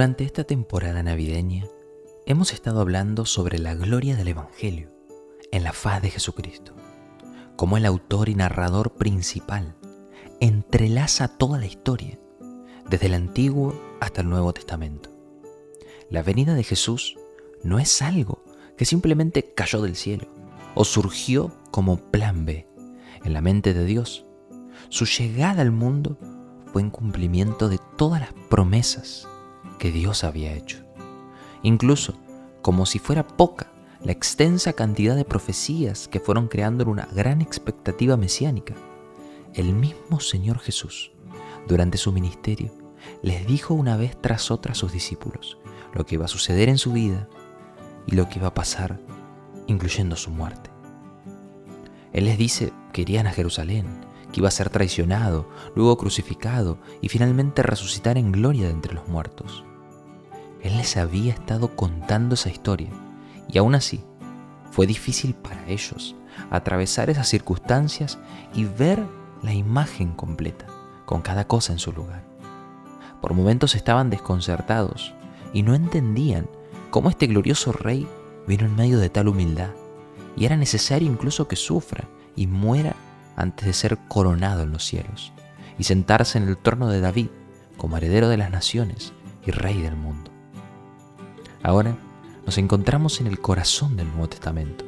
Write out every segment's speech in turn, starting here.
Durante esta temporada navideña hemos estado hablando sobre la gloria del Evangelio en la faz de Jesucristo, como el autor y narrador principal entrelaza toda la historia, desde el Antiguo hasta el Nuevo Testamento. La venida de Jesús no es algo que simplemente cayó del cielo o surgió como plan B en la mente de Dios. Su llegada al mundo fue en cumplimiento de todas las promesas que Dios había hecho. Incluso, como si fuera poca, la extensa cantidad de profecías que fueron creando una gran expectativa mesiánica, el mismo Señor Jesús, durante su ministerio, les dijo una vez tras otra a sus discípulos lo que iba a suceder en su vida y lo que iba a pasar, incluyendo su muerte. Él les dice que irían a Jerusalén, que iba a ser traicionado, luego crucificado y finalmente resucitar en gloria de entre los muertos. Él les había estado contando esa historia y aún así fue difícil para ellos atravesar esas circunstancias y ver la imagen completa, con cada cosa en su lugar. Por momentos estaban desconcertados y no entendían cómo este glorioso rey vino en medio de tal humildad y era necesario incluso que sufra y muera antes de ser coronado en los cielos y sentarse en el trono de David como heredero de las naciones y rey del mundo. Ahora nos encontramos en el corazón del Nuevo Testamento,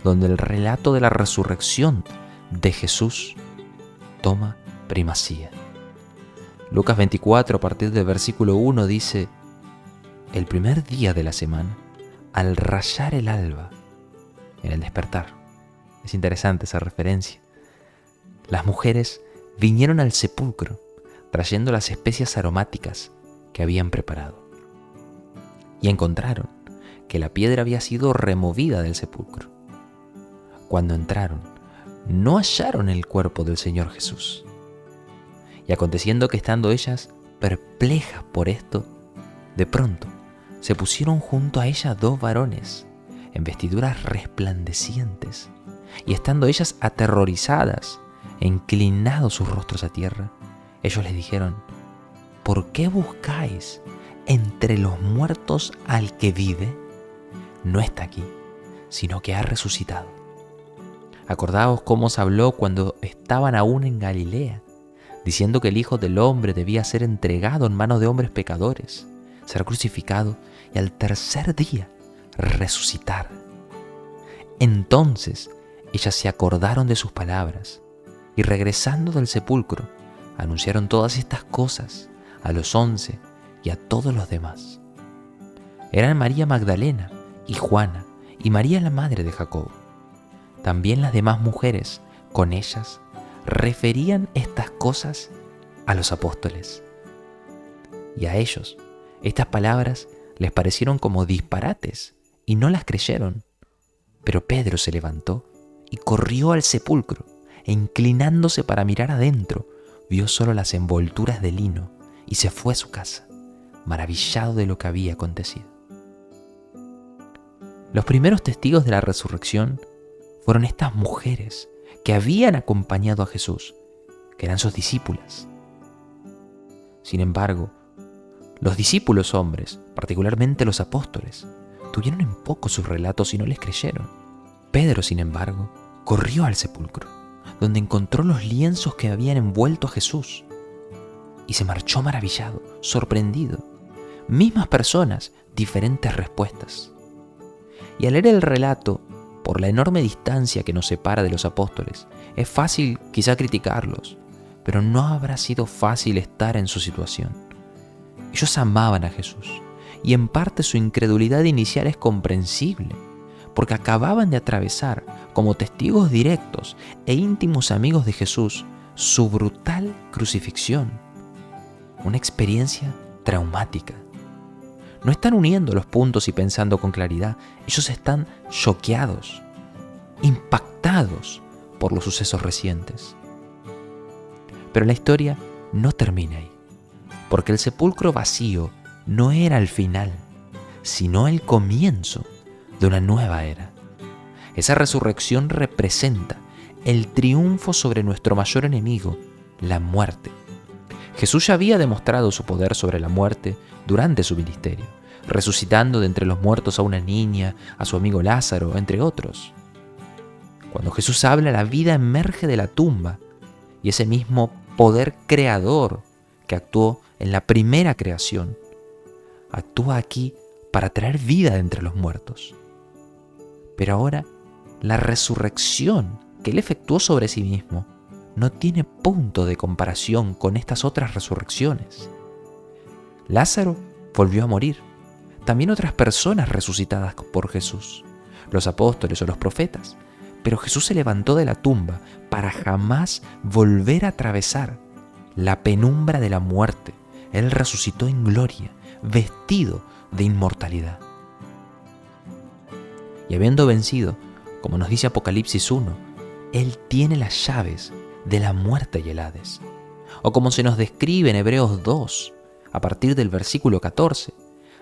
donde el relato de la resurrección de Jesús toma primacía. Lucas 24, a partir del versículo 1, dice: el primer día de la semana, al rayar el alba, en el despertar. Es interesante esa referencia. Las mujeres vinieron al sepulcro trayendo las especias aromáticas que habían preparado. Y encontraron que la piedra había sido removida del sepulcro. Cuando entraron, no hallaron el cuerpo del Señor Jesús. Y aconteciendo que estando ellas perplejas por esto, de pronto se pusieron junto a ella dos varones en vestiduras resplandecientes, y estando ellas aterrorizadas e inclinados sus rostros a tierra, ellos les dijeron: ¿por qué buscáis entre los muertos al que vive? No está aquí, sino que ha resucitado. Acordaos cómo os habló cuando estaban aún en Galilea, diciendo que el Hijo del Hombre debía ser entregado en manos de hombres pecadores, ser crucificado y al tercer día resucitar. Entonces ellas se acordaron de sus palabras y, regresando del sepulcro, anunciaron todas estas cosas a los 11 y a todos los demás. Eran María Magdalena y Juana y María la madre de Jacobo. También las demás mujeres con ellas referían estas cosas a los apóstoles. Y a ellos estas palabras les parecieron como disparates y no las creyeron. Pero Pedro se levantó y corrió al sepulcro e, inclinándose para mirar adentro, vio solo las envolturas de lino y se fue a su casa, maravillado de lo que había acontecido. Los primeros testigos de la resurrección fueron estas mujeres que habían acompañado a Jesús, que eran sus discípulas. Sin embargo, los discípulos hombres, particularmente los apóstoles, tuvieron en poco sus relatos y no les creyeron. Pedro, sin embargo, corrió al sepulcro, donde encontró los lienzos que habían envuelto a Jesús, y se marchó maravillado, sorprendido. Mismas personas, diferentes respuestas. Y al leer el relato, por la enorme distancia que nos separa de los apóstoles, es fácil quizá criticarlos, pero no habrá sido fácil estar en su situación. Ellos amaban a Jesús, y en parte su incredulidad inicial es comprensible, porque acababan de atravesar, como testigos directos e íntimos amigos de Jesús, su brutal crucifixión. Una experiencia traumática. No están uniendo los puntos y pensando con claridad. Ellos están choqueados, impactados por los sucesos recientes. Pero la historia no termina ahí, porque el sepulcro vacío no era el final, sino el comienzo de una nueva era. Esa resurrección representa el triunfo sobre nuestro mayor enemigo, la muerte. Jesús ya había demostrado su poder sobre la muerte durante su ministerio, resucitando de entre los muertos a una niña, a su amigo Lázaro, entre otros. Cuando Jesús habla, la vida emerge de la tumba, y ese mismo poder creador que actuó en la primera creación, actúa aquí para traer vida de entre los muertos. Pero ahora, la resurrección que Él efectuó sobre sí mismo no tiene punto de comparación con estas otras resurrecciones. Lázaro volvió a morir. También otras personas resucitadas por Jesús, los apóstoles o los profetas. Pero Jesús se levantó de la tumba para jamás volver a atravesar la penumbra de la muerte. Él resucitó en gloria, vestido de inmortalidad. Y habiendo vencido, como nos dice Apocalipsis 1, Él tiene las llaves de la muerte y el Hades. O como se nos describe en Hebreos 2, a partir del versículo 14.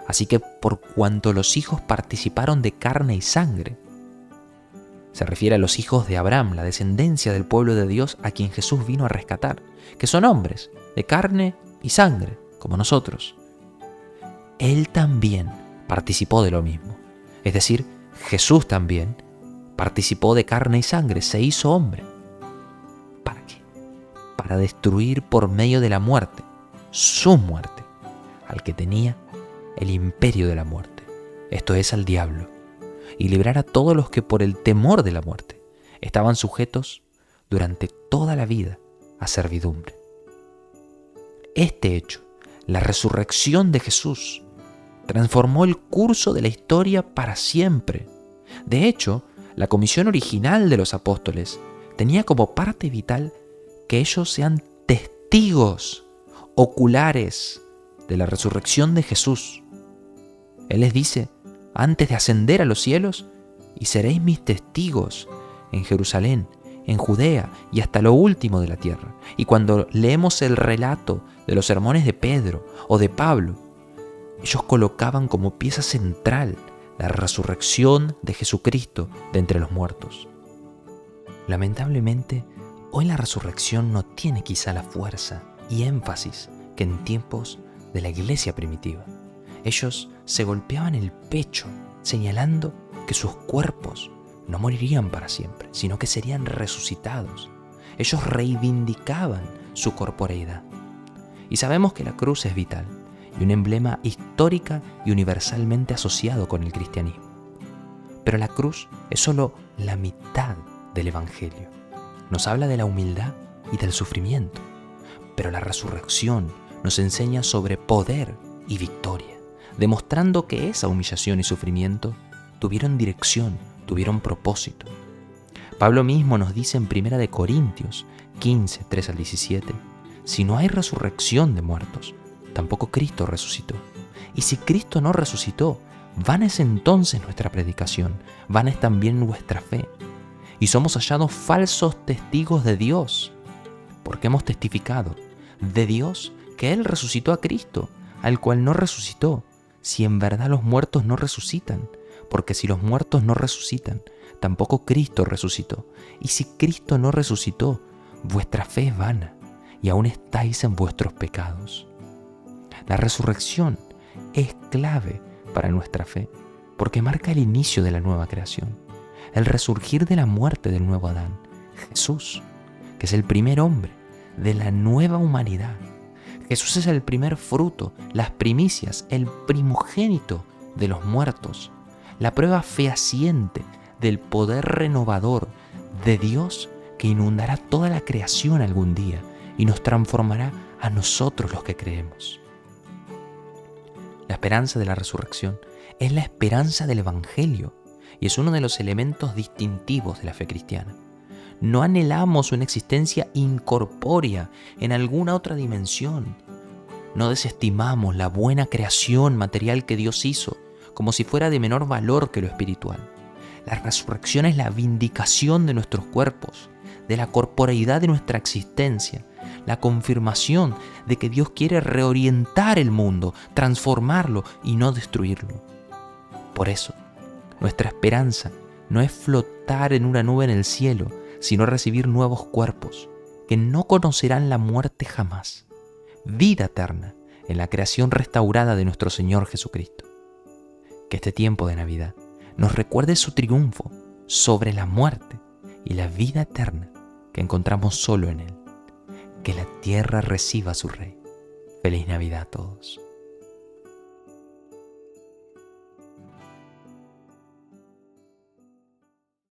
Así que por cuanto los hijos participaron de carne y sangre, se refiere a los hijos de Abraham, la descendencia del pueblo de Dios a quien Jesús vino a rescatar, que son hombres de carne y sangre, como nosotros. Él también participó de lo mismo. Es decir, Jesús también participó de carne y sangre, se hizo hombre. ¿Para qué? Para destruir por medio de la muerte, su muerte, al que tenía el imperio de la muerte, esto es, al diablo, y librar a todos los que por el temor de la muerte estaban sujetos durante toda la vida a servidumbre. Este hecho, la resurrección de Jesús, transformó el curso de la historia para siempre. De hecho, la comisión original de los apóstoles tenía como parte vital que ellos sean testigos oculares de la resurrección de Jesús. Él les dice, antes de ascender a los cielos, y seréis mis testigos en Jerusalén, en Judea y hasta lo último de la tierra. Y cuando leemos el relato de los sermones de Pedro o de Pablo, ellos colocaban como pieza central la resurrección de Jesucristo de entre los muertos. Lamentablemente, hoy la resurrección no tiene quizá la fuerza y énfasis que en tiempos de la iglesia primitiva. Ellos se golpeaban el pecho señalando que sus cuerpos no morirían para siempre, sino que serían resucitados. Ellos reivindicaban su corporeidad. Y sabemos que la cruz es vital y un emblema histórica y universalmente asociado con el cristianismo. Pero la cruz es solo la mitad del Evangelio. Nos habla de la humildad y del sufrimiento, pero la resurrección nos enseña sobre poder y victoria, demostrando que esa humillación y sufrimiento tuvieron dirección, tuvieron propósito. Pablo mismo nos dice en 1 Corintios 15, 3 al 17, si no hay resurrección de muertos, tampoco Cristo resucitó. Y si Cristo no resucitó, vana es entonces nuestra predicación, vana es también nuestra fe. Y somos hallados falsos testigos de Dios, porque hemos testificado de Dios que Él resucitó a Cristo, al cual no resucitó, si en verdad los muertos no resucitan, porque si los muertos no resucitan, tampoco Cristo resucitó. Y si Cristo no resucitó, vuestra fe es vana, y aún estáis en vuestros pecados. La resurrección es clave para nuestra fe, porque marca el inicio de la nueva creación, el resurgir de la muerte del nuevo Adán, Jesús, que es el primer hombre de la nueva humanidad. Jesús es el primer fruto, las primicias, el primogénito de los muertos, la prueba fehaciente del poder renovador de Dios que inundará toda la creación algún día y nos transformará a nosotros los que creemos. La esperanza de la resurrección es la esperanza del Evangelio y es uno de los elementos distintivos de la fe cristiana. No anhelamos una existencia incorpórea en alguna otra dimensión. No desestimamos la buena creación material que Dios hizo como si fuera de menor valor que lo espiritual. La resurrección es la vindicación de nuestros cuerpos, de la corporeidad de nuestra existencia, la confirmación de que Dios quiere reorientar el mundo, transformarlo y no destruirlo. Por eso, nuestra esperanza no es flotar en una nube en el cielo, sino recibir nuevos cuerpos que no conocerán la muerte jamás, vida eterna en la creación restaurada de nuestro Señor Jesucristo. Que este tiempo de Navidad nos recuerde su triunfo sobre la muerte y la vida eterna que encontramos solo en Él. Que la tierra reciba a su Rey. Feliz Navidad a todos.